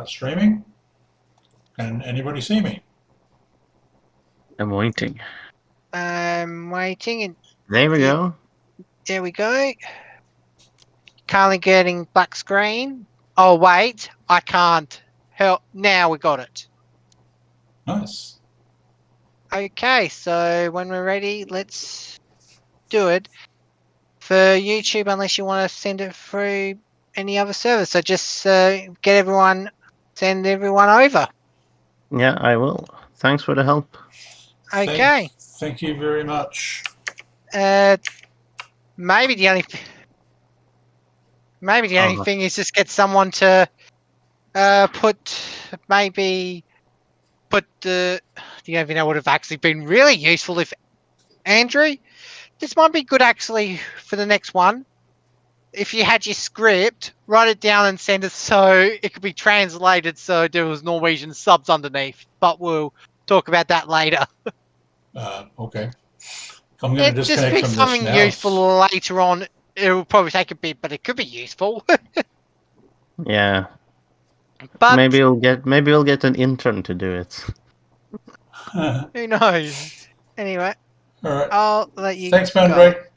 start streaming. Can anybody see me? I'm waiting. I'm waiting, and There we go. there we go. Currently getting black screen. Oh wait, I can't help. Now we got it. Nice. Okay, so when we're ready, let's do it. For YouTube, unless you want to send it through any other service, so just send everyone over. Yeah, I will. Thanks for the help. Okay. Thank you very much. Maybe the only Uh-huh. thing is just get someone to put the. Do you even know what would have actually been really useful if Andrew? This might be good actually for the next one. If you had your script, write it down and send it so it could be translated so there was Norwegian subs underneath. But we'll talk about that later. Okay. I'm going to It just disconnect be from this something now. useful later on. It will probably take a bit, but it could be useful. Yeah. But maybe we'll get an intern to do it. who knows? Anyway, All right. I'll let you Thanks, go. Mandrake.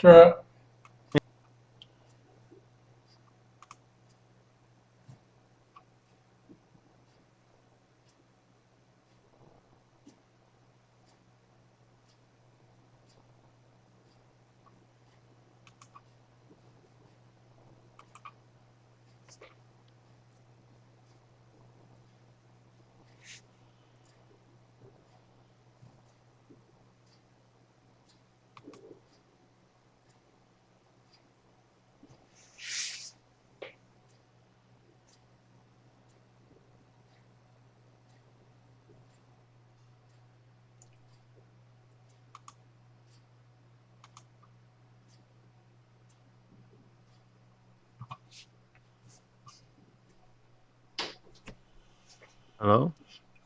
Hello?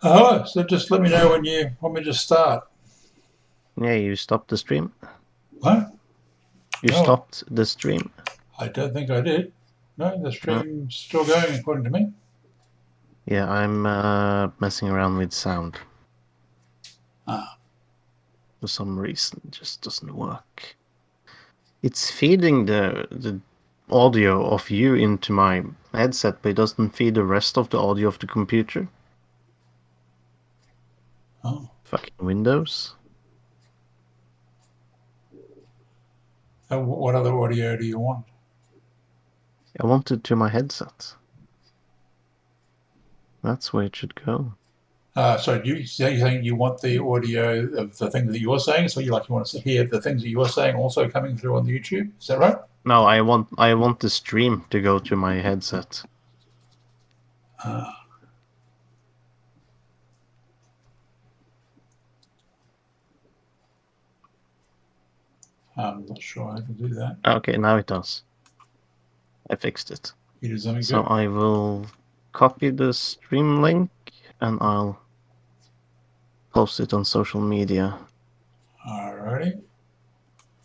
Oh, so just let me know when you want me to start. Yeah, you stopped the stream. What? You No. stopped the stream. I don't think I did. No, the stream's still going according to me. Yeah, I'm messing around with sound. For some reason, it just doesn't work. It's feeding the audio of you into my headset, but it doesn't feed the rest of the audio of the computer. Oh. Fucking Windows. What other audio do you want? I want it to my headset. That's where it should go. So you saying you want the audio of the things that you're saying? So you want to hear the things that you're saying also coming through on YouTube? Is that right? No, I want the stream to go to my headset. I'm not sure how to do that. Okay, now it does. I fixed it. You did something So good. I will copy the stream link and I'll post it on social media. Alrighty.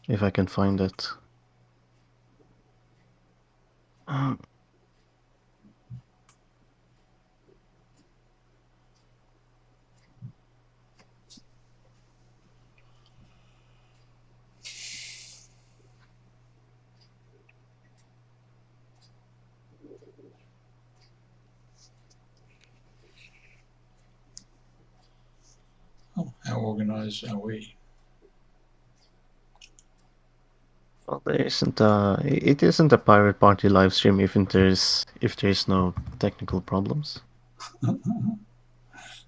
If I can find it. Oh, how organized are we? Well, it isn't a pirate party live stream if there's no technical problems.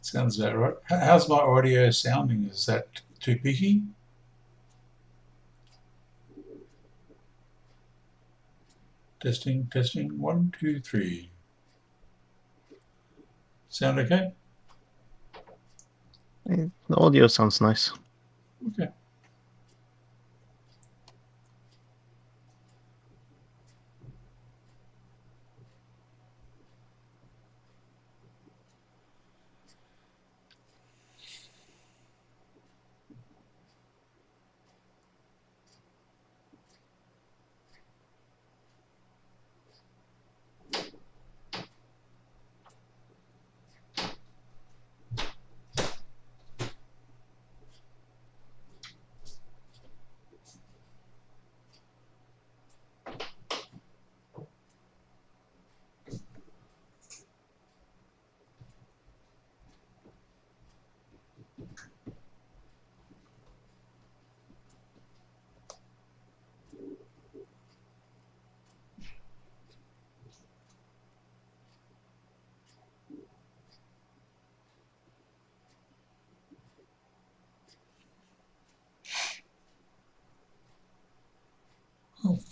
Sounds about right. How's my audio sounding? Is that too picky? Testing, 1, 2, 3. Sound okay? The audio sounds nice. Okay.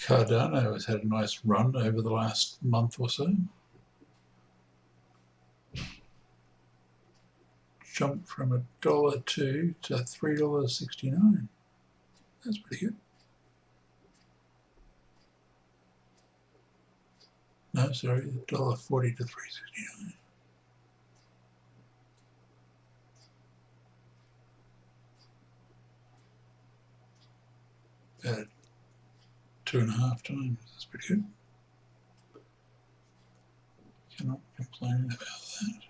Cardano has had a nice run over the last month or so. Jumped from $1.02 to $3.69. That's pretty good. No, sorry, $1.40 to $3.69. About 2.5 times. That's pretty good. Cannot complain about that.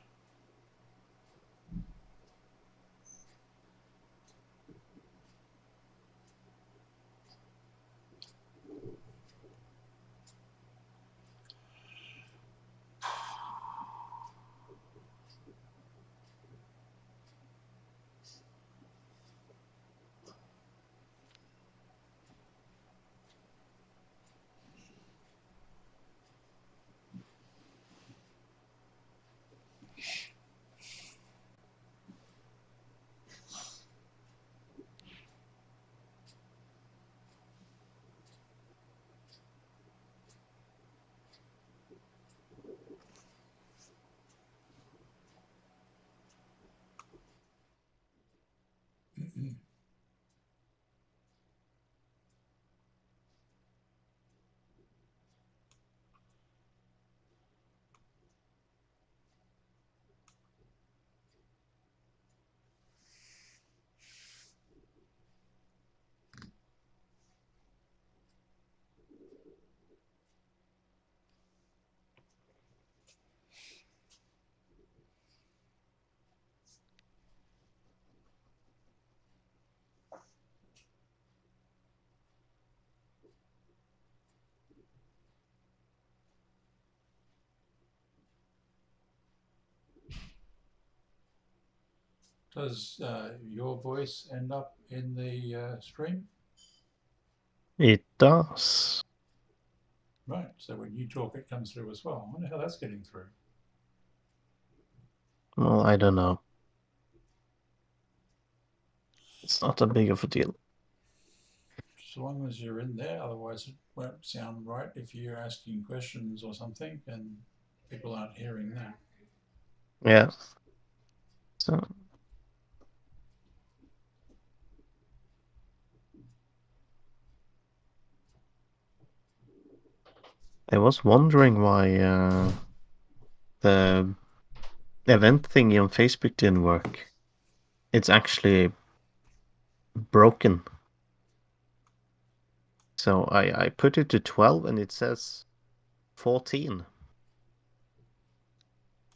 Does your voice end up in the stream? It does. Right, so when you talk, it comes through as well. I wonder how that's getting through. Well, I don't know. It's not that big of a deal. So long as you're in there, otherwise it won't sound right if you're asking questions or something and people aren't hearing that. Yeah. So I was wondering why the event thingy on Facebook didn't work. It's actually broken. So I put it to 12 and it says 14.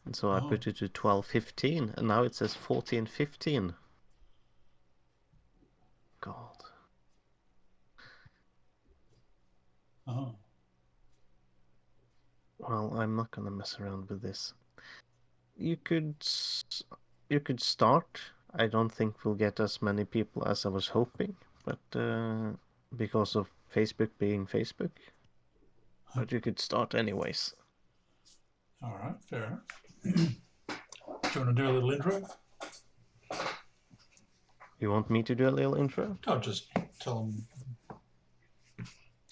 And so I put it to 12:15 and now it says 14:15. God. Oh. Well, I'm not gonna mess around with this. You could start. I don't think we'll get as many people as I was hoping, but because of Facebook being Facebook. But you could start anyways. All right, fair enough. Do you want to do a little intro? You want me to do a little intro? I'll just tell them.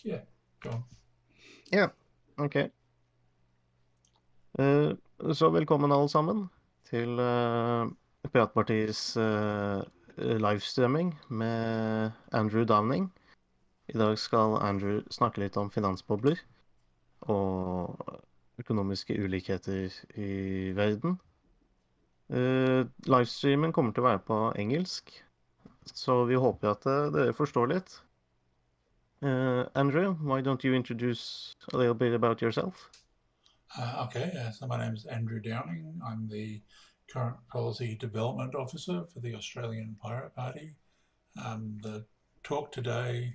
Yeah, go on. Ja, ok. Så velkommen alle sammen til Piratpartiets livestreaming med Andrew Downing. I dag skal Andrew snakke litt om finansbobler og økonomiske ulikheter i verden. Livestreamen kommer til å være på engelsk, så vi håper at dere forstår litt. Andrew, why don't you introduce a little bit about yourself? So my name is Andrew Downing. I'm the current Policy Development Officer for the Australian Pirate Party. The talk today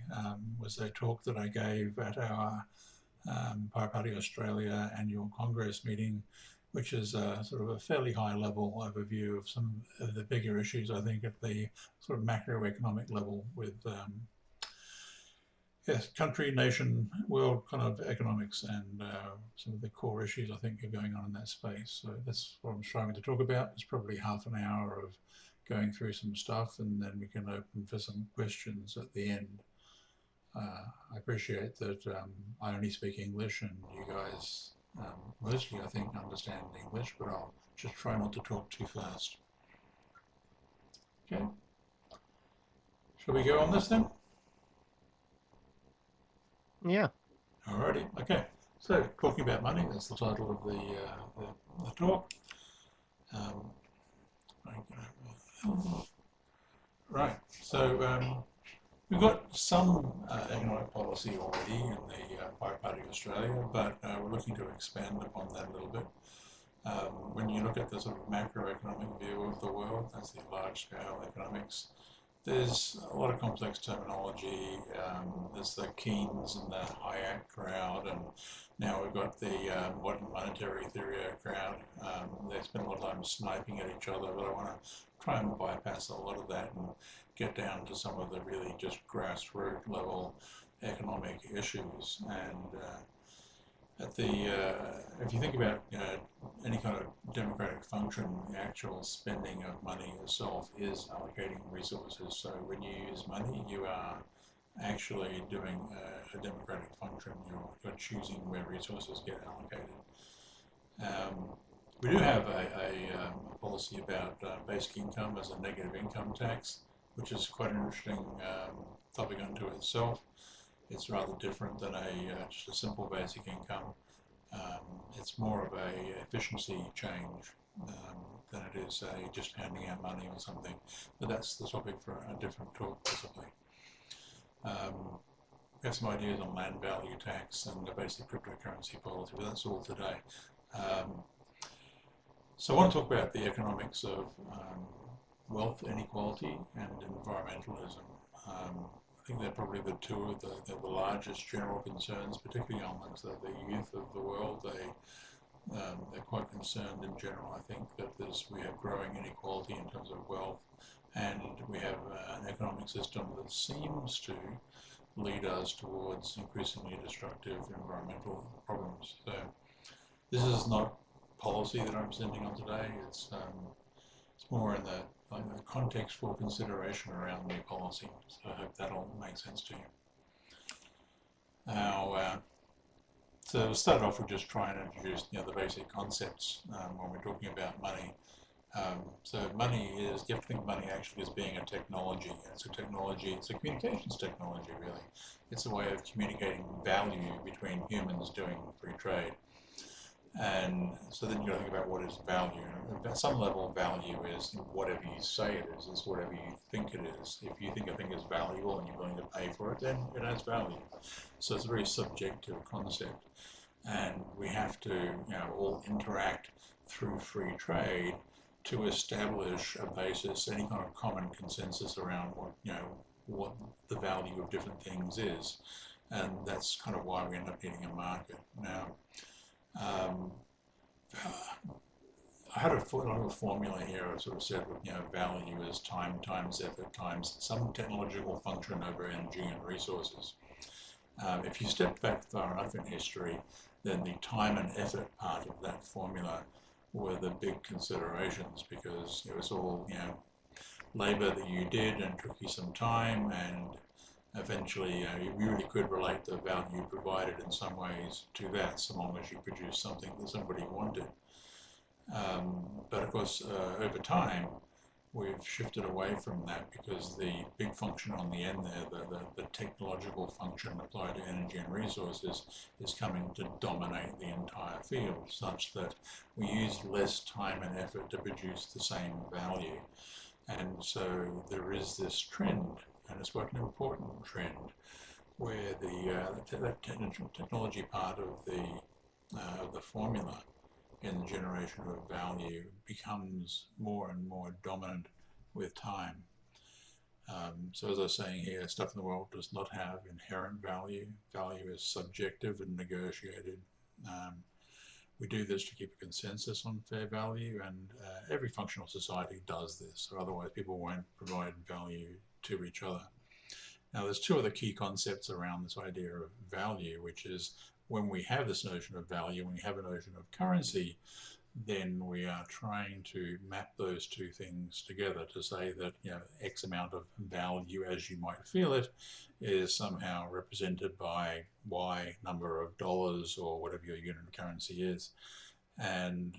was a talk that I gave at our Pirate Party Australia annual Congress meeting, which is sort of a fairly high-level overview of some of the bigger issues, I think, at the sort of macroeconomic level with country, nation, world kind of economics and some of the core issues I think are going on in that space. So that's what I'm striving to talk about. It's probably half an hour of going through some stuff and then we can open for some questions at the end. I appreciate that I only speak English and you guys mostly, I think, understand English, but I'll just try not to talk too fast. Okay. Shall we go on this then? Yeah. Alrighty. Okay. So, talking about money, that's the title of the talk. Right. So, we've got some economic policy already in the Pirate Party of Australia, but we're looking to expand upon that a little bit. When you look at the sort of macroeconomic view of the world, that's the large-scale economics, there's a lot of complex terminology. There's the Keynes and the Hayek crowd, and now we've got the modern monetary theory crowd. They spend a lot of time sniping at each other, but I want to try and bypass a lot of that and get down to some of the really just grassroots level economic issues. And if you think about any kind of democratic function, the actual spending of money itself is allocating resources. So when you use money, you are actually doing a democratic function. You're choosing where resources get allocated. We do have a policy about basic income as a negative income tax, which is quite an interesting topic unto itself. It's rather different than just a simple basic income. It's more of a efficiency change than it is just handing out money or something. But that's the topic for a different talk, possibly. We have some ideas on land value tax and the basic cryptocurrency policy, but that's all today. So I want to talk about the economics of wealth inequality and environmentalism. I think they're probably the two of the largest general concerns, particularly amongst the youth of the world. They're quite concerned in general, I think, that we have growing inequality in terms of wealth, and we have an economic system that seems to lead us towards increasingly destructive environmental problems. So this is not policy that I'm presenting on today. It's more in the context for consideration around the policy. So I hope that all makes sense to you. Now, so we'll start off with just trying to introduce the basic concepts when we're talking about money. So money is, you have to think of money actually as being a technology. It's a technology, it's a communications technology really. It's a way of communicating value between humans doing free trade. And so then you've got to think about what is value. And at some level, value is whatever you say it is whatever you think it is. If you think a thing is valuable and you're willing to pay for it, then it has value. So it's a very subjective concept. And we have to all interact through free trade to establish a basis, any kind of common consensus around what the value of different things is. And that's kind of why we end up needing a market. Now, I had a little formula here. I sort of said, value is time times effort times some technological function over energy and resources. If you step back far enough in history, then the time and effort part of that formula were the big considerations, because it was all, labor that you did and took you some time, and eventually you really could relate the value provided in some ways to that, so long as you produced something that somebody wanted. But of course, over time, we've shifted away from that, because the big function on the end there, the technological function applied to energy and resources, is coming to dominate the entire field, such that we use less time and effort to produce the same value. And so there is this trend, and it's quite an important trend, where that technology part of the formula in the generation of value becomes more and more dominant with time. So as I was saying here, stuff in the world does not have inherent value. Value is subjective and negotiated. We do this to keep a consensus on fair value, and every functional society does this, or otherwise people won't provide value to each other. Now, there's two other key concepts around this idea of value, which is when we have this notion of value, when we have a notion of currency, then we are trying to map those two things together to say that, you know, X amount of value as you might feel it is somehow represented by Y number of dollars or whatever your unit of currency is. And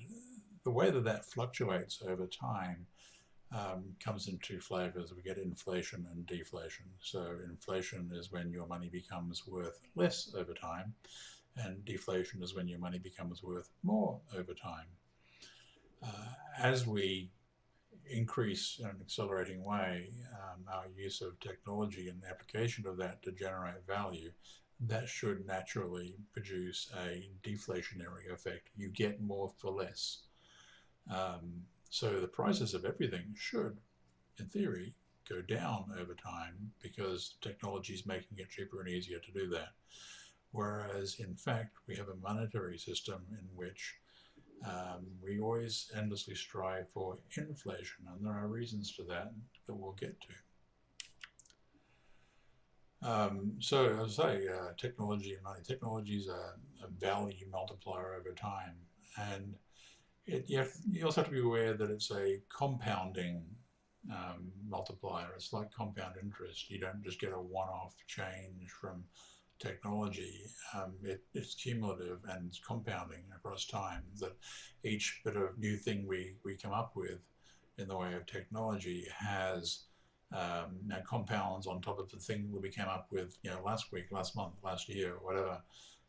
the way that that fluctuates over time comes in two flavors. We get inflation and deflation. So inflation is when your money becomes worth less over time, and deflation is when your money becomes worth more over time. As we increase in an accelerating way our use of technology and the application of that to generate value, that should naturally produce a deflationary effect. You get more for less. So the prices of everything should, in theory, go down over time because technology is making it cheaper and easier to do that. Whereas, in fact, we have a monetary system in which we always endlessly strive for inflation, and there are reasons for that that we'll get to. So, as I say, technology and money. Technology is a value multiplier over time, and you also have to be aware that it's a compounding multiplier. It's like compound interest. You don't just get a one-off change from technology. It's cumulative and it's compounding across time, that each bit of new thing we come up with in the way of technology has now compounds on top of the thing that we came up with, you know, last week, last month, last year, whatever.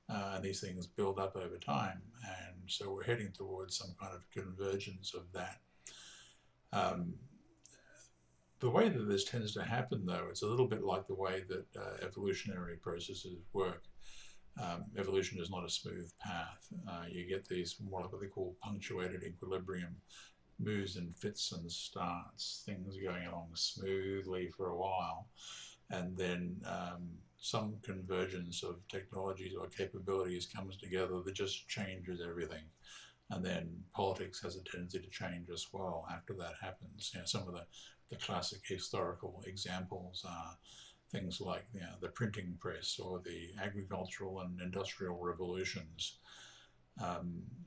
And these things build up over time, and so we're heading towards some kind of convergence of that. The way that this tends to happen, though, it's a little bit like the way that evolutionary processes work. Evolution is not a smooth path. You get these, what they call punctuated equilibrium, moves and fits and starts, things going along smoothly for a while, and then some convergence of technologies or capabilities comes together that just changes everything. And then politics has a tendency to change as well after that happens. You know, some of the classic historical examples are things like, you know, the printing press or the agricultural and industrial revolutions.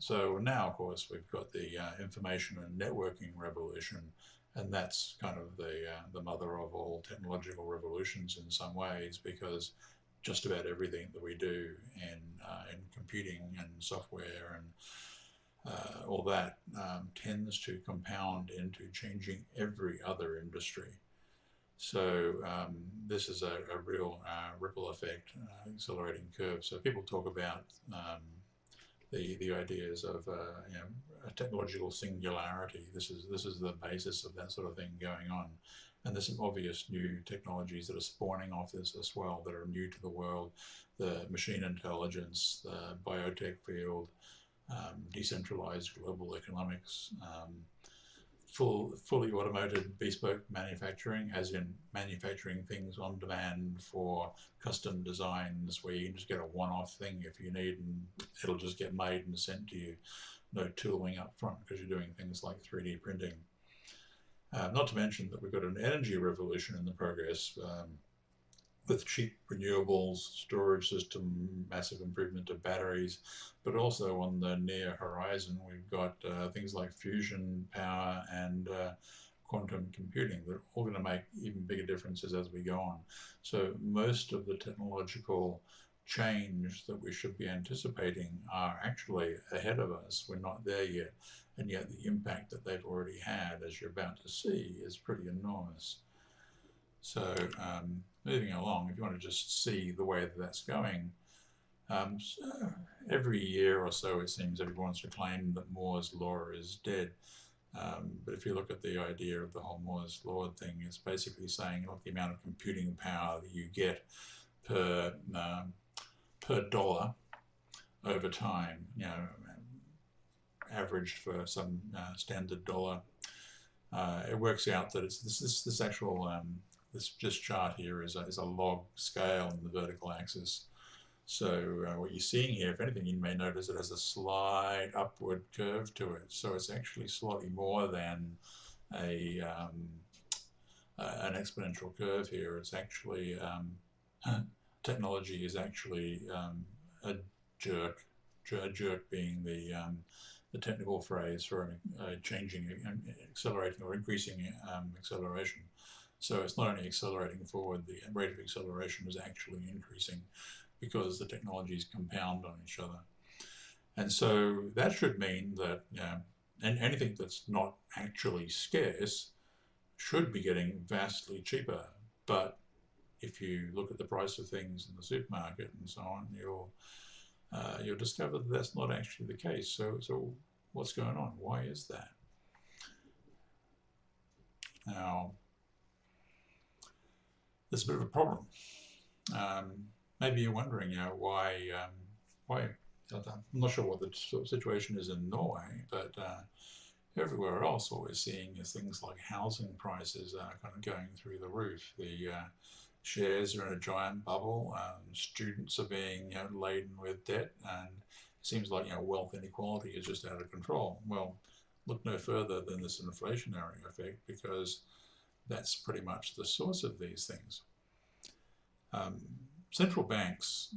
So now, of course, we've got the information and networking revolution, and that's kind of the mother of all technological revolutions in some ways, because just about everything that we do in computing and software and all that tends to compound into changing every other industry. So this is a real ripple effect, accelerating curve. So people talk about the ideas of you know, a technological singularity. This is the basis of that sort of thing going on. And there's some obvious new technologies that are spawning off this as well, that are new to the world: the machine intelligence, the biotech field, decentralized global economics, fully automated bespoke manufacturing, as in manufacturing things on demand for custom designs where you can just get a one-off thing if you need, and it'll just get made and sent to you. No tooling up front because you're doing things like 3D printing. Not to mention that we've got an energy revolution in the progress, with cheap renewables, storage system, massive improvement of batteries, but also on the near horizon, we've got things like fusion power and quantum computing that are all going to make even bigger differences as we go on. So most of the technological change that we should be anticipating are actually ahead of us. We're not there yet, and yet the impact that they've already had, as you're about to see, is pretty enormous. So moving along, if you want to just see the way that that's going, so every year or so it seems everyone wants to claim that Moore's law is dead. But if you look at the idea of the whole Moore's law thing, it's basically saying, look, the amount of computing power that you get per dollar over time, you know, averaged for some standard dollar, it works out that it's this actual this chart here is a log scale in the vertical axis. So what you're seeing here, if anything, you may notice it has a slight upward curve to it. So it's actually slightly more than an exponential curve here. It's actually technology is actually a jerk being the technical phrase for a changing, accelerating or increasing acceleration. So it's not only accelerating forward, the rate of acceleration is actually increasing because the technologies compound on each other. And so that should mean that and anything that's not actually scarce should be getting vastly cheaper. But if you look at the price of things in the supermarket and so on, you'll discover that that's not actually the case. So what's going on? Why is that? Now, there's a bit of a problem. Maybe you're wondering, why. I'm not sure what the situation is in Norway, but everywhere else, what we're seeing is things like housing prices are kind of going through the roof. The shares are in a giant bubble. Students are being laden with debt, and it seems like wealth inequality is just out of control. Well, look no further than this inflationary effect, because that's pretty much the source of these things. Central banks,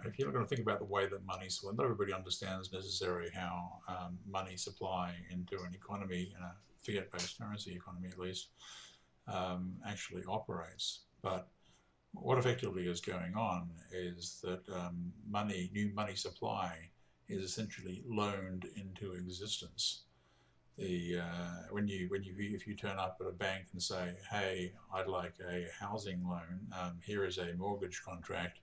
if you're going to think about the way that money, so not everybody understands necessarily how money supply into an economy, in a fiat-based currency economy at least, actually operates. But what effectively is going on is that new money supply is essentially loaned into existence. If you turn up at a bank and say, hey, I'd like a housing loan, here is a mortgage contract,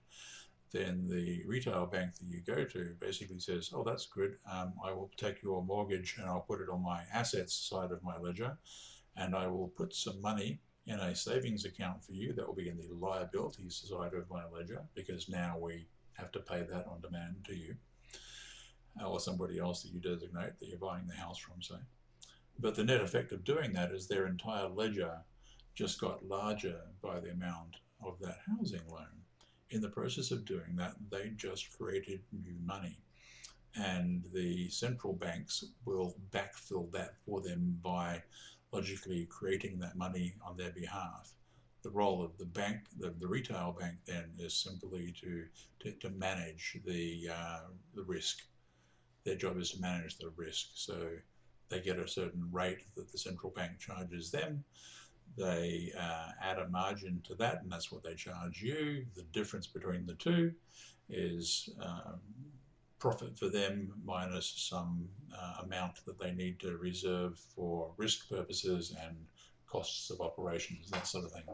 then the retail bank that you go to basically says, oh, that's good, I will take your mortgage and I'll put it on my assets side of my ledger, and I will put some money in a savings account for you that will be in the liabilities side of my ledger, because now we have to pay that on demand to you, or somebody else that you designate that you're buying the house from, say. But the net effect of doing that is their entire ledger just got larger by the amount of that housing loan. In the process of doing that, they just created new money. And the central banks will backfill that for them by logically creating that money on their behalf. The role of the bank, the retail bank, then is simply to manage the risk. Their job is to manage the risk. So they get a certain rate that the central bank charges them. They add a margin to that, and that's what they charge you. The difference between the two is profit for them minus some amount that they need to reserve for risk purposes and costs of operations, that sort of thing.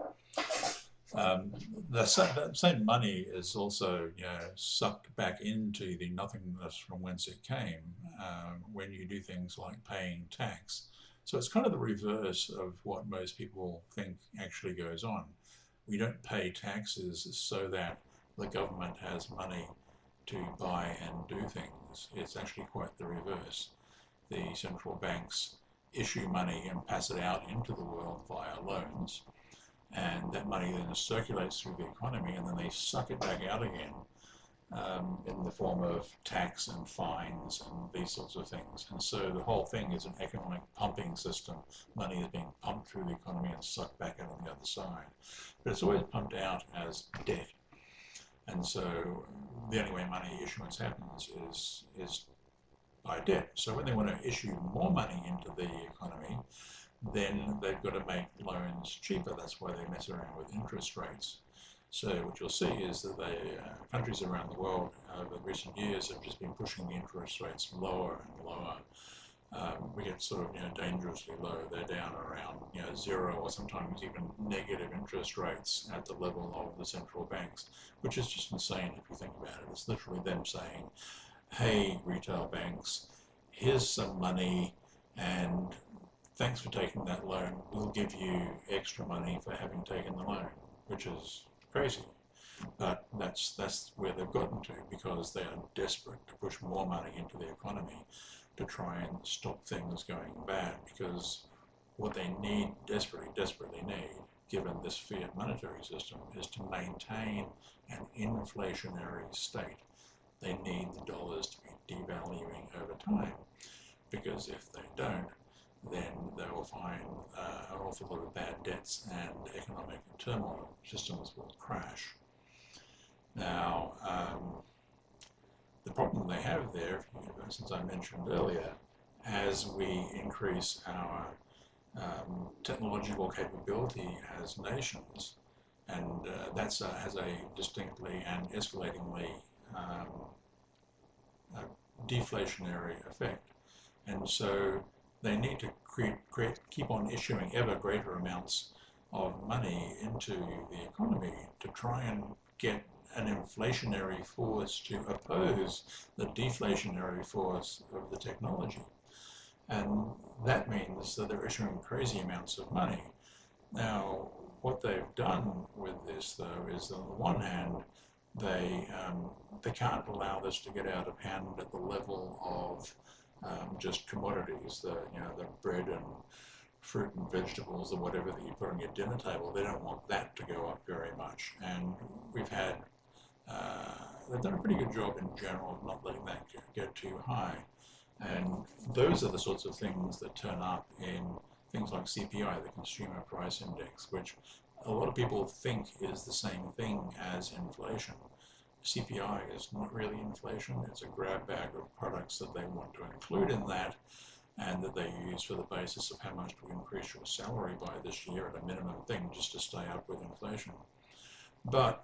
That same money is also sucked back into the nothingness from whence it came when you do things like paying tax. So it's kind of the reverse of what most people think actually goes on. We don't pay taxes so that the government has money to buy and do things. It's actually quite the reverse. The central banks issue money and pass it out into the world via loans, and that money then circulates through the economy, and then they suck it back out again in the form of tax and fines and these sorts of things. And so the whole thing is an economic pumping system. Money is being pumped through the economy and sucked back out on the other side. But it's always pumped out as debt. And so the only way money issuance happens is by debt. So when they want to issue more money into the economy, then they've got to make loans cheaper. That's why they mess around with interest rates. So what you'll see is that countries around the world over recent years have just been pushing the interest rates lower and lower. We get sort of dangerously low. They're down around 0 or sometimes even negative interest rates at the level of the central banks, which is just insane if you think about it. It's literally them saying, hey, retail banks, here's some money, and thanks for taking that loan. We'll give you extra money for having taken the loan, which is crazy. But that's where they've gotten to, because they are desperate to push more money into the economy to try and stop things going bad, because what they need, desperately need, given this fiat monetary system, is to maintain an inflationary state. They need the dollars to be devaluing over time, because if they don't, then they will find an awful lot of bad debts and economic turmoil. Systems will crash. Now, The problem they have there, since I mentioned earlier, as we increase our technological capability as nations, and that has a distinctly and escalatingly um, deflationary effect. And so they need to keep on issuing ever greater amounts of money into the economy to try and get an inflationary force to oppose the deflationary force of the technology. And that means that they're issuing crazy amounts of money. Now, what they've done with this, though, is on the one hand, they can't allow this to get out of hand at the level of just commodities, the bread and fruit and vegetables or whatever that you put on your dinner table. They don't want that to go up very much, and we've had they've done a pretty good job in general of not letting that get too high. And those are the sorts of things that turn up in things like CPI, the Consumer Price Index, which a lot of people think is the same thing as inflation. CPI is not really inflation, it's a grab bag of products that they want to include in that, and that they use for the basis of how much to increase your salary by this year at a minimum thing, just to stay up with inflation. But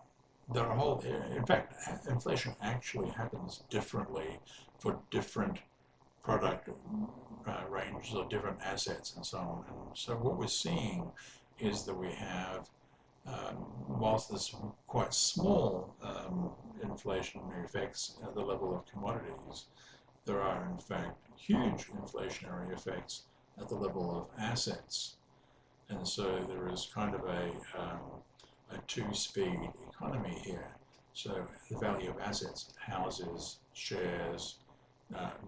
there are in fact, inflation actually happens differently for different product ranges or different assets and so on. And so what we're seeing is that we have, whilst there's quite small inflationary effects at the level of commodities, there are in fact huge inflationary effects at the level of assets. And so there is kind of a two-speed economy here. So the value of assets, houses, shares,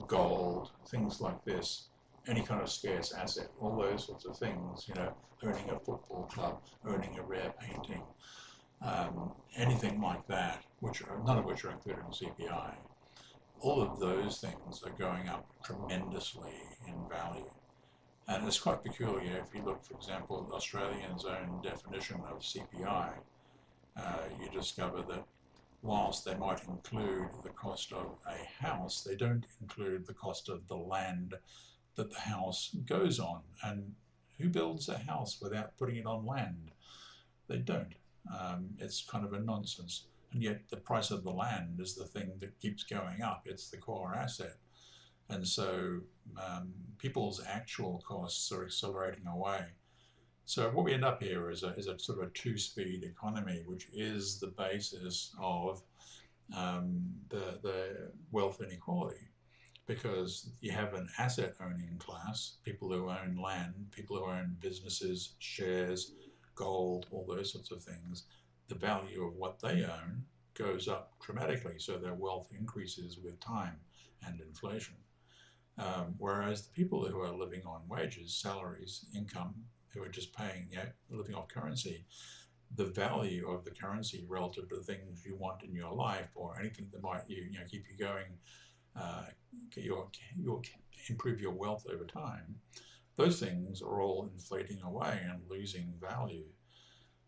gold, things like this, any kind of scarce asset, all those sorts of things, owning a football club, owning a rare painting, anything like that, none of which are included in CPI. All of those things are going up tremendously in value. And it's quite peculiar if you look, for example, at Australians' own definition of CPI, you discover that whilst they might include the cost of a house, they don't include the cost of the land that the house goes on. And who builds a house without putting it on land? They don't. It's kind of a nonsense. And yet the price of the land is the thing that keeps going up. It's the core asset. And so people's actual costs are accelerating away. So what we end up here is a sort of a two-speed economy, which is the basis of the wealth inequality, because you have an asset-owning class, people who own land, people who own businesses, shares, gold, all those sorts of things. The value of what they own goes up dramatically, so their wealth increases with time and inflation. Whereas the people who are living on wages, salaries, income, who are just paying, living off currency, the value of the currency relative to the things you want in your life or anything that might keep you going, improve your wealth over time, those things are all inflating away and losing value.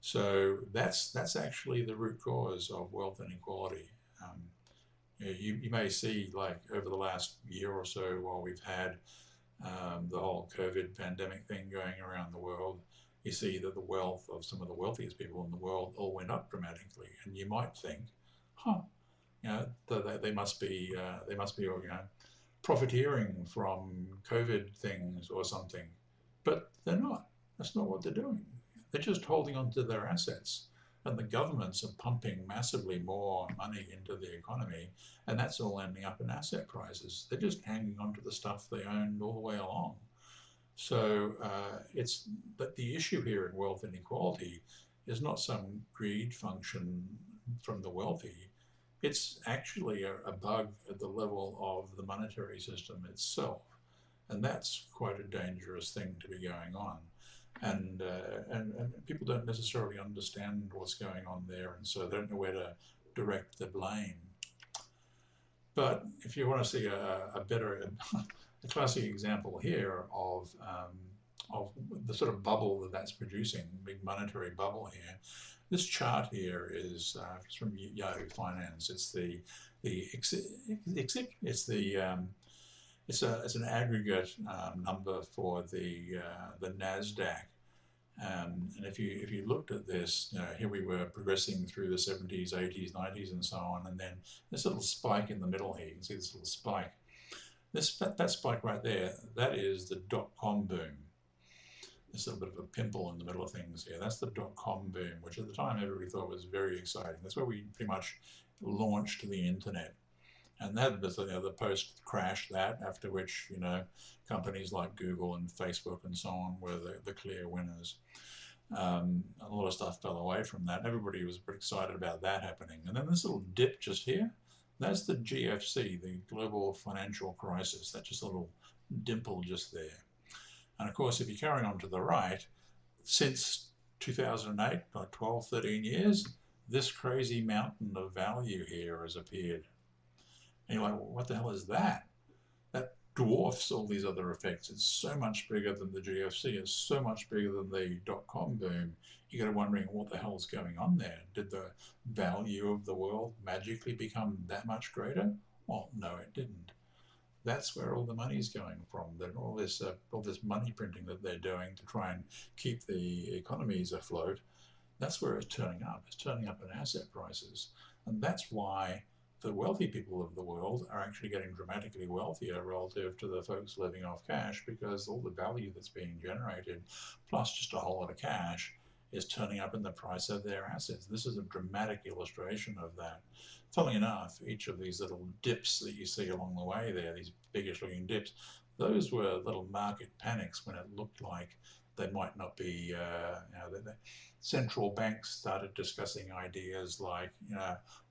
So that's actually the root cause of wealth inequality. You may see, like, over the last year or so, while we've had the whole COVID pandemic thing going around the world, you see that the wealth of some of the wealthiest people in the world all went up dramatically, and you might think, they must be profiteering from COVID things or something, but they're not. That's not what they're doing. They're just holding on to their assets, and the governments are pumping massively more money into the economy, and that's all ending up in asset prices. They're just hanging on to the stuff they owned all the way along. So but the issue here in wealth inequality is not some greed function from the wealthy. It's actually a bug at the level of the monetary system itself, and that's quite a dangerous thing to be going on. And people don't necessarily understand what's going on there, and so they don't know where to direct the blame. But if you want to see a classic example here of the sort of bubble that's producing, big monetary bubble here, this chart here is from Yahoo Finance. It's the it's an aggregate number for the Nasdaq. And if you looked at this, here we were progressing through the 70s, 80s, 90s, and so on, and then this little spike in the middle here. You can see this little spike. That spike right there, that is the dot-com boom. There's a little bit of a pimple in the middle of things here. That's the dot-com boom, which at the time everybody thought was very exciting. That's where we pretty much launched the internet. And that was the post crash that, after which, companies like Google and Facebook and so on were the clear winners. A lot of stuff fell away from that. Everybody was pretty excited about that happening. And then this little dip just here, that's the GFC, the global financial crisis. That's just a little dimple just there. And of course, if you carry on to the right, since 2008, like 12, 13 years, this crazy mountain of value here has appeared. And you're like, well, what the hell is that? That dwarfs all these other effects. It's so much bigger than the GFC. It's so much bigger than the dot-com boom. You get wondering what the hell is going on there. Did the value of the world magically become that much greater? Well, no, it didn't. That's where all the money's going from. All this money printing that they're doing to try and keep the economies afloat. That's where it's turning up. It's turning up in asset prices, and that's why the wealthy people of the world are actually getting dramatically wealthier relative to the folks living off cash, because all the value that's being generated, plus just a whole lot of cash, is turning up in the price of their assets. This is a dramatic illustration of that. Funnily enough, each of these little dips that you see along the way there, these biggish looking dips, those were little market panics when it looked like they might not be, the central banks started discussing ideas like,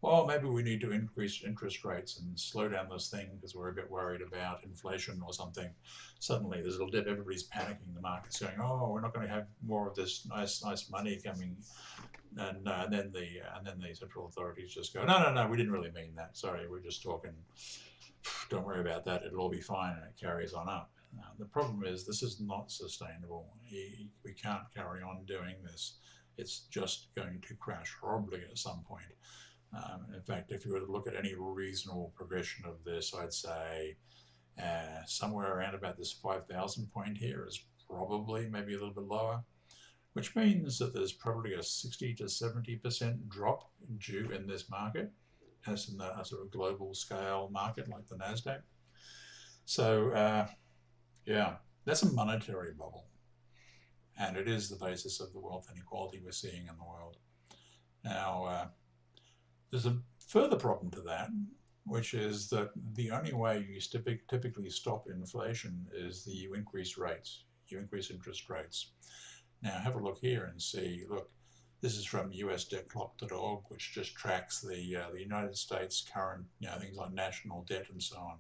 well, maybe we need to increase interest rates and slow down this thing because we're a bit worried about inflation or something. Suddenly there's a little dip, everybody's panicking, the market's going, oh, we're not going to have more of this nice money coming. And then the central authorities just go, no, we didn't really mean that. Sorry, we're just talking. Don't worry about that. It'll all be fine, and it carries on up. The problem is this is not sustainable. We can't carry on doing this. It's just going to crash horribly at some point. In fact, if you were to look at any reasonable progression of this, I'd say somewhere around about this 5,000 point here is probably maybe a little bit lower, which means that there's probably a 60 to 70% drop due in this market, as in a sort of global scale market like the Nasdaq. So yeah, that's a monetary bubble, and it is the basis of the wealth inequality we're seeing in the world. Now, there's a further problem to that, which is that the only way you typically stop inflation is that you increase rates, you increase interest rates. Now, have a look here and see, look, this is from usdebtclock.org, which just tracks the United States current, things like national debt and so on.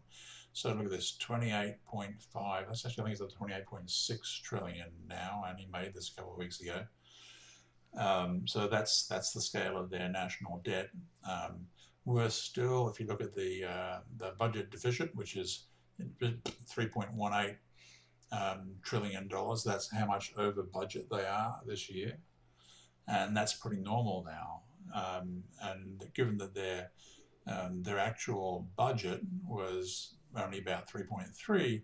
So look at this, 28.5, that's actually, I think it's at 28.6 trillion now. I only made this a couple of weeks ago. So that's the scale of their national debt. We're still, if you look at the budget deficit, which is 3.18 trillion dollars, that's how much over budget they are this year. And that's pretty normal now. And given that their actual budget was only about 3.3,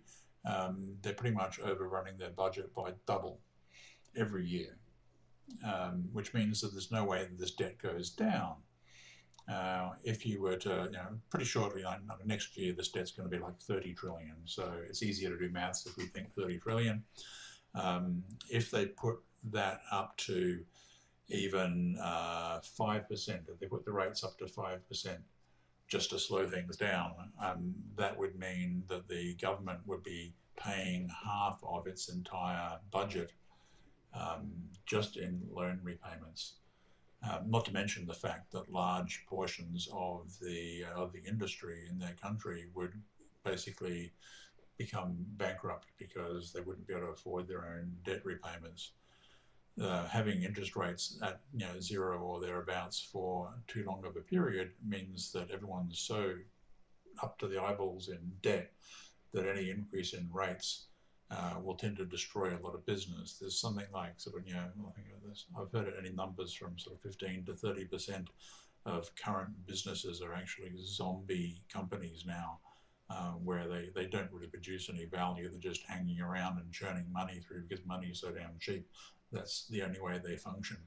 they're pretty much overrunning their budget by double every year, which means that there's no way that this debt goes down. If you were to, pretty shortly, next year, this debt's going to be like 30 trillion. So it's easier to do maths if we think 30 trillion. If they put that up to even 5%, if they put the rates up to 5%, just to slow things down, that would mean that the government would be paying half of its entire budget just in loan repayments. Not to mention the fact that large portions of the industry in their country would basically become bankrupt because they wouldn't be able to afford their own debt repayments. Having interest rates at 0 or thereabouts for too long of a period means that everyone's so up to the eyeballs in debt that any increase in rates will tend to destroy a lot of business. There's something like sort of, I think I've heard any numbers from sort of 15 to 30% of current businesses are actually zombie companies now, where they don't really produce any value. They're just hanging around and churning money through because money is so damn cheap. That's the only way they function.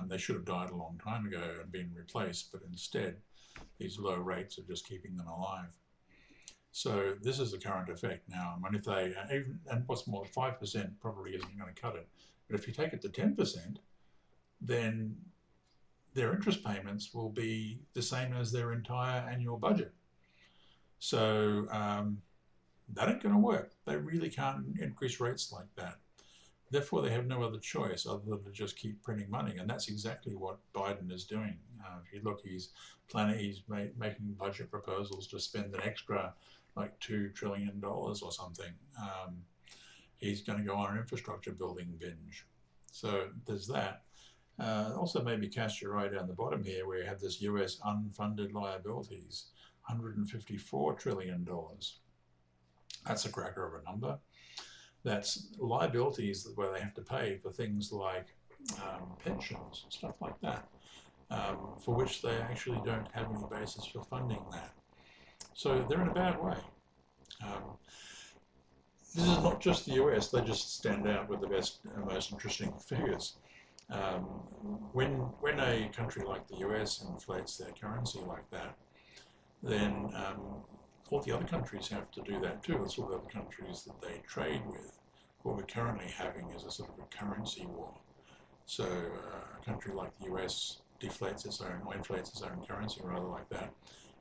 They should have died a long time ago and been replaced, but instead these low rates are just keeping them alive. So this is the current effect now. And if they, and what's more, 5% probably isn't going to cut it. But if you take it to 10%, then their interest payments will be the same as their entire annual budget. So that ain't going to work. They really can't increase rates like that. Therefore, they have no other choice other than to just keep printing money, and that's exactly what Biden is doing. If you look, he's making budget proposals to spend an extra like $2 trillion or something. He's going to go on an infrastructure building binge. So there's that. Also, maybe cast your eye down the bottom here, where you have this US unfunded liabilities, $154 trillion. That's a cracker of a number. That's liabilities where they have to pay for things like pensions, stuff like that, for which they actually don't have any basis for funding that. So they're in a bad way. This is not just the US, they just stand out with the best and most interesting figures. When a country like the US inflates their currency like that, then all the other countries have to do that too. It's all the other countries that they trade with. What we're currently having is a sort of a currency war. So a country like the US deflates its own, or inflates its own currency, rather, like that,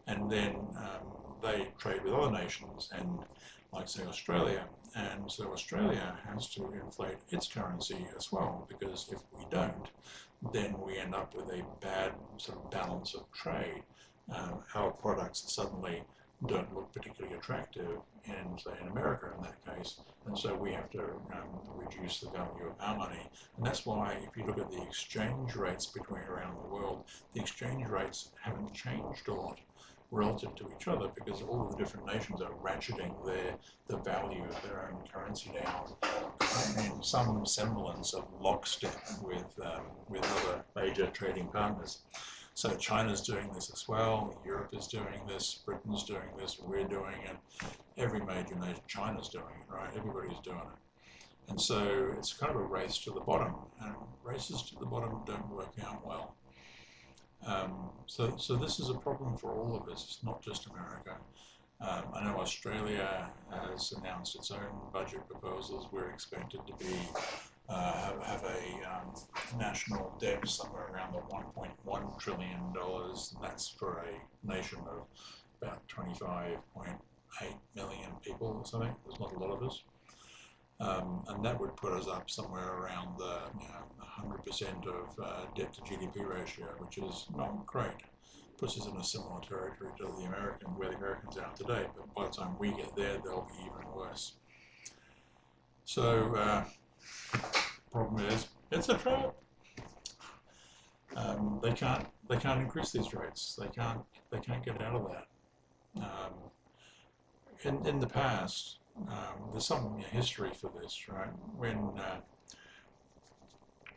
and then they trade with other nations, and like say Australia, and so Australia has to inflate its currency as well, because if we don't, then we end up with a bad sort of balance of trade. Our products suddenly don't look particularly attractive in, say, in America in that case, and so we have to reduce the value of our money. And that's why if you look at the exchange rates between around the world, the exchange rates haven't changed a lot relative to each other, because all of the different nations are ratcheting the value of their own currency down in some semblance of lockstep with other major trading partners. So China's doing this as well, Europe is doing this, Britain's doing this, we're doing it, every major nation, China's doing it, right? Everybody's doing it. And so it's kind of a race to the bottom, and races to the bottom don't work out well. So this is a problem for all of us, it's not just America. I know Australia has announced its own budget proposals. We're expected to be have a national debt somewhere around the $1.1 trillion, and that's for a nation of about 25.8 million people or something. There's not a lot of us. And that would put us up somewhere around the 100% of debt to GDP ratio, which is not great. Puts us in a similar territory to where the Americans are today, but by the time we get there, they'll be even worse. So, problem is, it's a trap. They can't increase these rates. They can't get out of that. In the past, there's some history for this, right?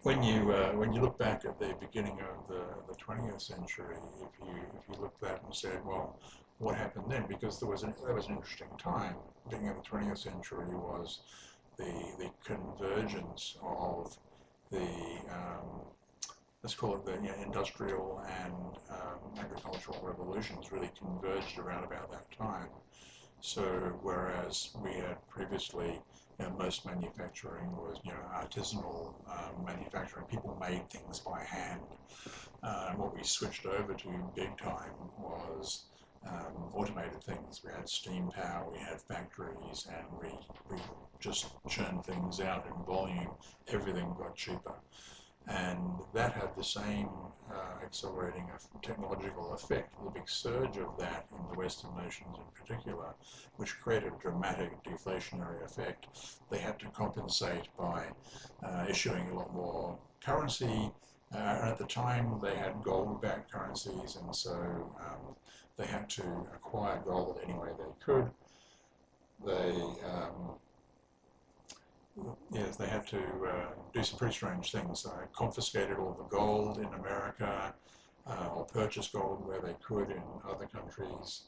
When you look back at the beginning of the 20th century, if you look back and said, well, what happened then? Because there was an interesting time. Beginning of the 20th century was the convergence of the let's call it the industrial and agricultural revolutions really converged around about that time. So whereas we had previously, most manufacturing was artisanal manufacturing, people made things by hand. What we switched over to big time was automated things. We had steam power, we had factories, and we just churned things out in volume. Everything got cheaper. And that had the same accelerating technological effect, the big surge of that in the Western nations in particular, which created a dramatic deflationary effect. They had to compensate by issuing a lot more currency. And at the time, they had gold-backed currencies, and so they had to acquire gold any way they could. They had to do some pretty strange things. Confiscated all the gold in America, or purchase gold where they could in other countries.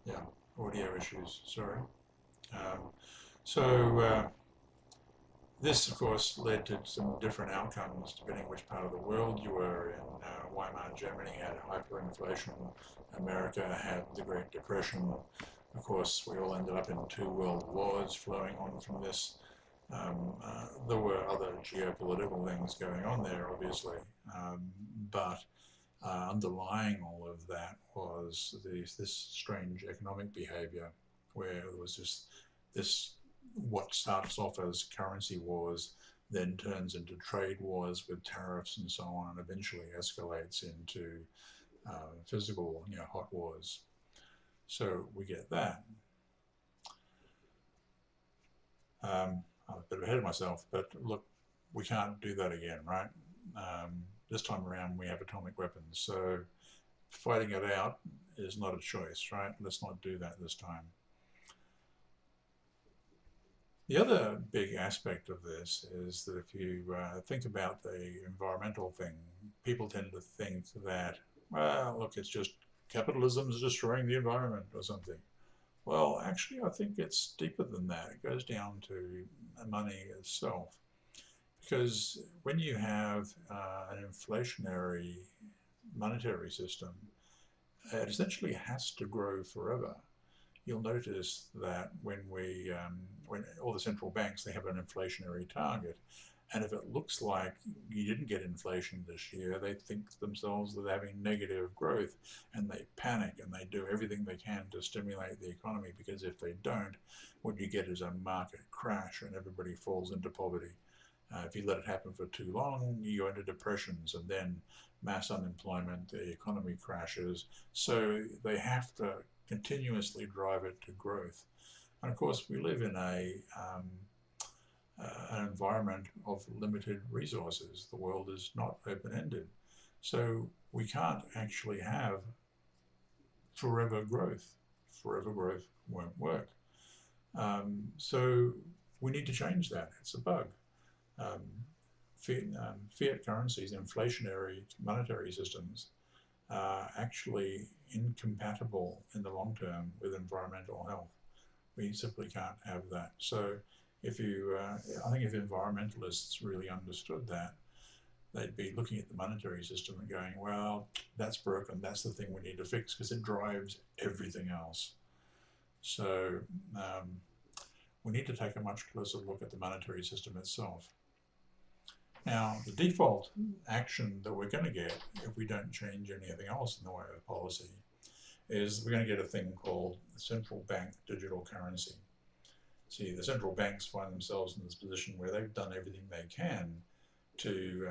Yeah, audio issues, sorry. So this, of course, led to some different outcomes depending which part of the world you were in. Weimar Germany had hyperinflation. America had the Great Depression. Of course, we all ended up in 2 world wars flowing on from this. There were other geopolitical things going on there, obviously, but underlying all of that was this strange economic behavior where there was just this, what starts off as currency wars then turns into trade wars with tariffs and so on, and eventually escalates into physical, hot wars. So we get that. I'm a bit ahead of myself, but look, we can't do that again, right? This time around we have atomic weapons, so fighting it out is not a choice, right? Let's not do that this time. The other big aspect of this is that if you think about the environmental thing, people tend to think that, well, look, it's just capitalism is destroying the environment or something. Well, actually, I think it's deeper than that. It goes down to money itself. Because when you have an inflationary monetary system, it essentially has to grow forever. You'll notice that when all the central banks, they have an inflationary target, and if it looks like you didn't get inflation this year, they think to themselves that they're having negative growth, and they panic and they do everything they can to stimulate the economy, because if they don't, what you get is a market crash and everybody falls into poverty. If you let it happen for too long, you go into depressions and then mass unemployment, the economy crashes. So they have to continuously drive it to growth. And of course, we live in an environment of limited resources. The world is not open-ended. So we can't actually have forever growth. Forever growth won't work. So we need to change that. It's a bug. Fiat currencies, inflationary monetary systems, are actually incompatible in the long term with environmental health. We simply can't have that. So if you, I think if environmentalists really understood that, they'd be looking at the monetary system and going, well, that's broken, that's the thing we need to fix because it drives everything else. So we need to take a much closer look at the monetary system itself. Now, the default action that we're going to get if we don't change anything else in the way of policy is we're going to get a thing called central bank digital currency. See, the central banks find themselves in this position where they've done everything they can to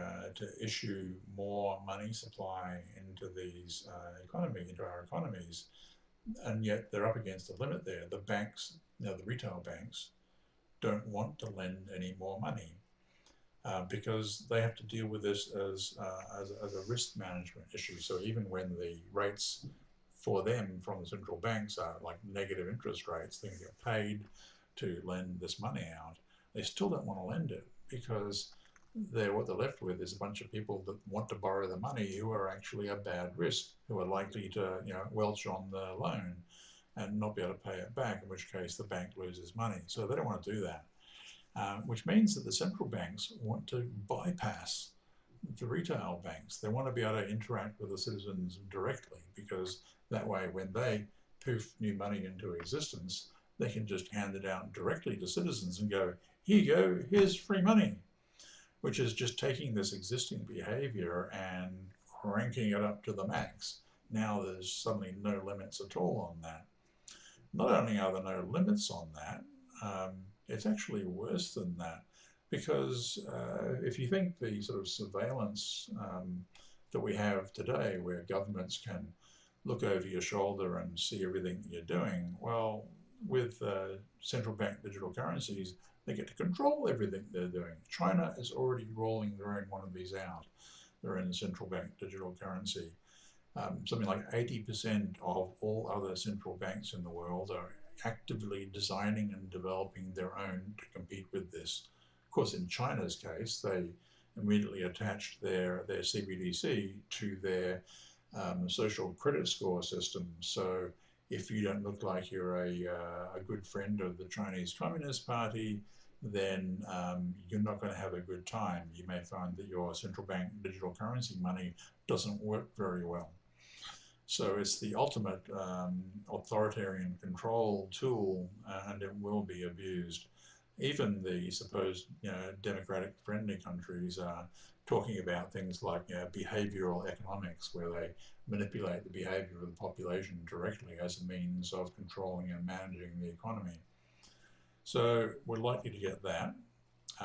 issue more money supply into these into our economies, and yet they're up against a limit there. The banks, the retail banks, don't want to lend any more money. Because they have to deal with this as a risk management issue. So even when the rates for them from the central banks are like negative interest rates, they get paid to lend this money out, they still don't want to lend it because what they're left with is a bunch of people that want to borrow the money who are actually a bad risk, who are likely to welch on the loan and not be able to pay it back, in which case the bank loses money. So they don't want to do that. Which means that the central banks want to bypass the retail banks. They want to be able to interact with the citizens directly, because that way when they poof new money into existence, they can just hand it out directly to citizens and go, here you go, here's free money, which is just taking this existing behavior and cranking it up to the max. Now there's suddenly no limits at all on that. Not only are there no limits on that, it's actually worse than that, because if you think the sort of surveillance that we have today, where governments can look over your shoulder and see everything that you're doing, well, with central bank digital currencies, they get to control everything they're doing. China is already rolling their own one of these out. They're in central bank digital currency. Something like 80% of all other central banks in the world are actively designing and developing their own to compete with this. Of course, in China's case, they immediately attached their CBDC to their social credit score system. So if you don't look like you're a good friend of the Chinese Communist Party, then you're not going to have a good time. You may find that your central bank digital currency money doesn't work very well. So it's the ultimate authoritarian control tool, and it will be abused. Even the supposed democratic friendly countries are talking about things like behavioral economics, where they manipulate the behavior of the population directly as a means of controlling and managing the economy. So we're likely to get that.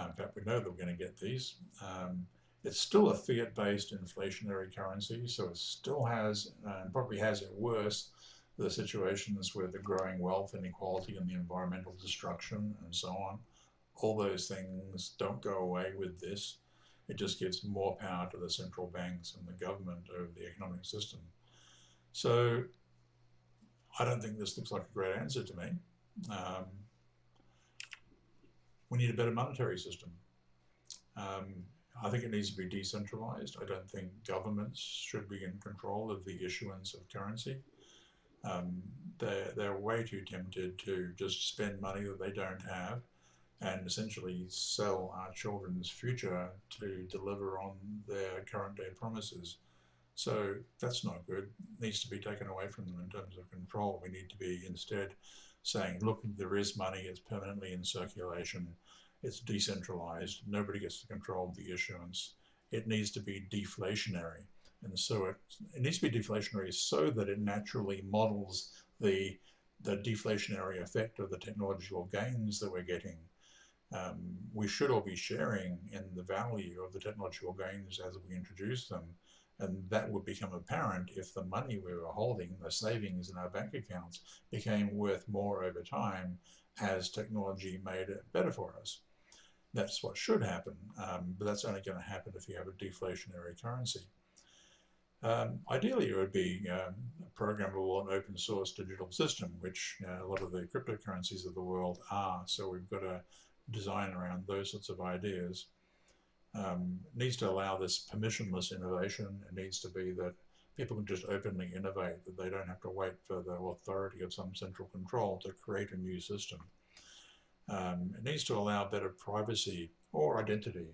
In fact, we know that we're going to get these. It's still a fiat-based inflationary currency, so it still has, and probably has it worse, the situations with the growing wealth inequality and the environmental destruction and so on. All those things don't go away with this. It just gives more power to the central banks and the government over the economic system. So I don't think this looks like a great answer to me. We need a better monetary system. I think it needs to be decentralized. I don't think governments should be in control of the issuance of currency. They're way too tempted to just spend money that they don't have and essentially sell our children's future to deliver on their current day promises. So that's not good. It needs to be taken away from them in terms of control. We need to be instead saying, look, there is money, it's permanently in circulation, it's decentralized, nobody gets to control the issuance. It needs to be deflationary. And so it needs to be deflationary so that it naturally models the deflationary effect of the technological gains that we're getting. We should all be sharing in the value of the technological gains as we introduce them. And that would become apparent if the money we were holding, the savings in our bank accounts, became worth more over time as technology made it better for us. That's what should happen, but that's only going to happen if you have a deflationary currency. Ideally, it would be a programmable and open source digital system, which a lot of the cryptocurrencies of the world are. So we've got to design around those sorts of ideas. It needs to allow this permissionless innovation. It needs to be that people can just openly innovate, that they don't have to wait for the authority of some central control to create a new system. It needs to allow better privacy or identity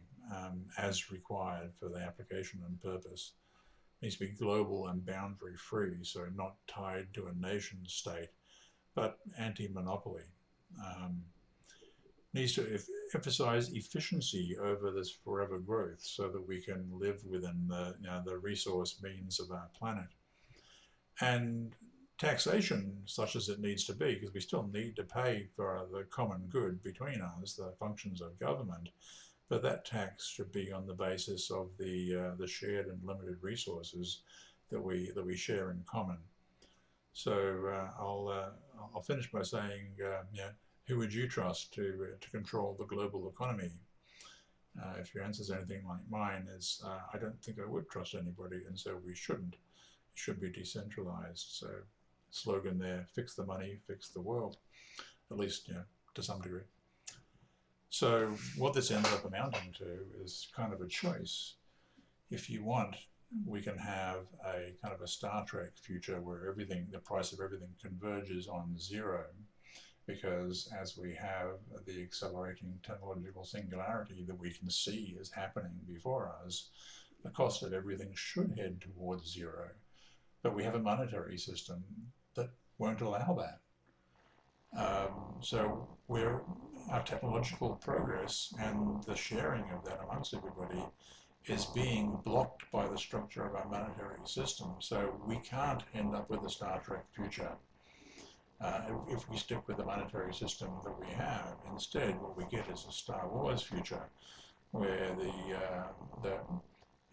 as required for the application and purpose. It needs to be global and boundary free, so not tied to a nation state, but anti-monopoly. Needs to emphasize efficiency over this forever growth so that we can live within the resource means of our planet. And taxation, such as it needs to be, because we still need to pay for the common good between us, the functions of government, but that tax should be on the basis of the shared and limited resources that we share in common. So I'll finish by saying, who would you trust to control the global economy? If your answer is anything like mine, I don't think I would trust anybody, and so we shouldn't. It should be decentralized. So slogan there, fix the money, fix the world, at least to some degree. So what this ends up amounting to is kind of a choice. If you want, we can have a kind of a Star Trek future where the price of everything converges on zero, because as we have the accelerating technological singularity that we can see is happening before us, the cost of everything should head towards zero. But we have a monetary system that won't allow that. So our technological progress and the sharing of that amongst everybody is being blocked by the structure of our monetary system. So we can't end up with a Star Trek future if we stick with the monetary system that we have. Instead, what we get is a Star Wars future where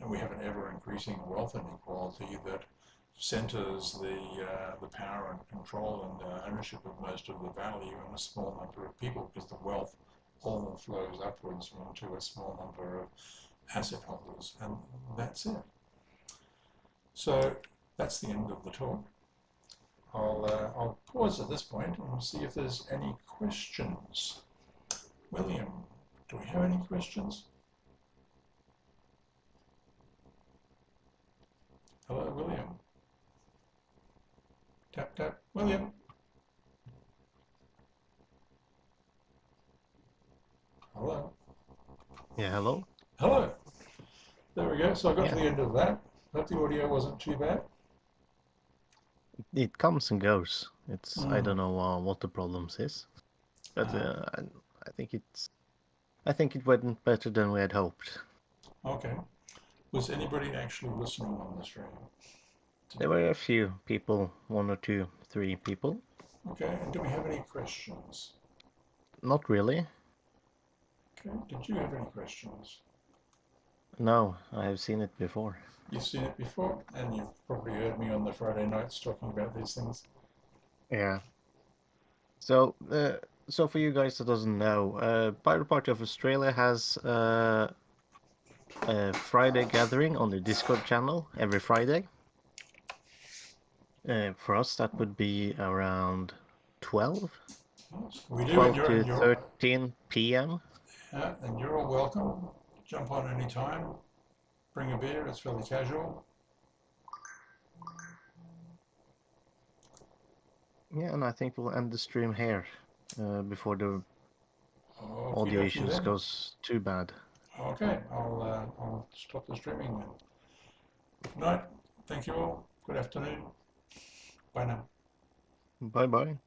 we have an ever-increasing wealth inequality that centers the power and control and ownership of most of the value in a small number of people, because the wealth all flows upwards into a small number of asset holders, and that's it. So that's the end of the talk. I'll pause at this point and see if there's any questions. William, do we have any questions? Hello, William. Tap, tap, William. Hello. Yeah, hello? Hello. There we go. So I got to Yeah. the end of that. Hope the audio wasn't too bad. It comes and goes. It's I don't Mm. know what the problems is, but Uh, I think it went better than we had hoped. okay. Was anybody actually listening on the stream There today? were a few people, one or two, three people. Okay. And do we have any questions? Not really. Okay. Did you have any questions? No, I have seen it before. You've seen it before, and you've probably heard me on the Friday nights talking about these things. Yeah. So, so for you guys that doesn't know, Pirate Party of Australia has a Friday gathering on the Discord channel every Friday. For us, that would be around 12, Yes, we do, 12 to 13 p.m. and you're all welcome. Jump on any time. Bring a beer. It's fairly casual. Yeah, and I think we'll end the stream here before the Okie audio dokie issues then. goes too bad. Okay, I'll stop the streaming then. Good night. Thank you all. Good afternoon. Bye now. Bye bye.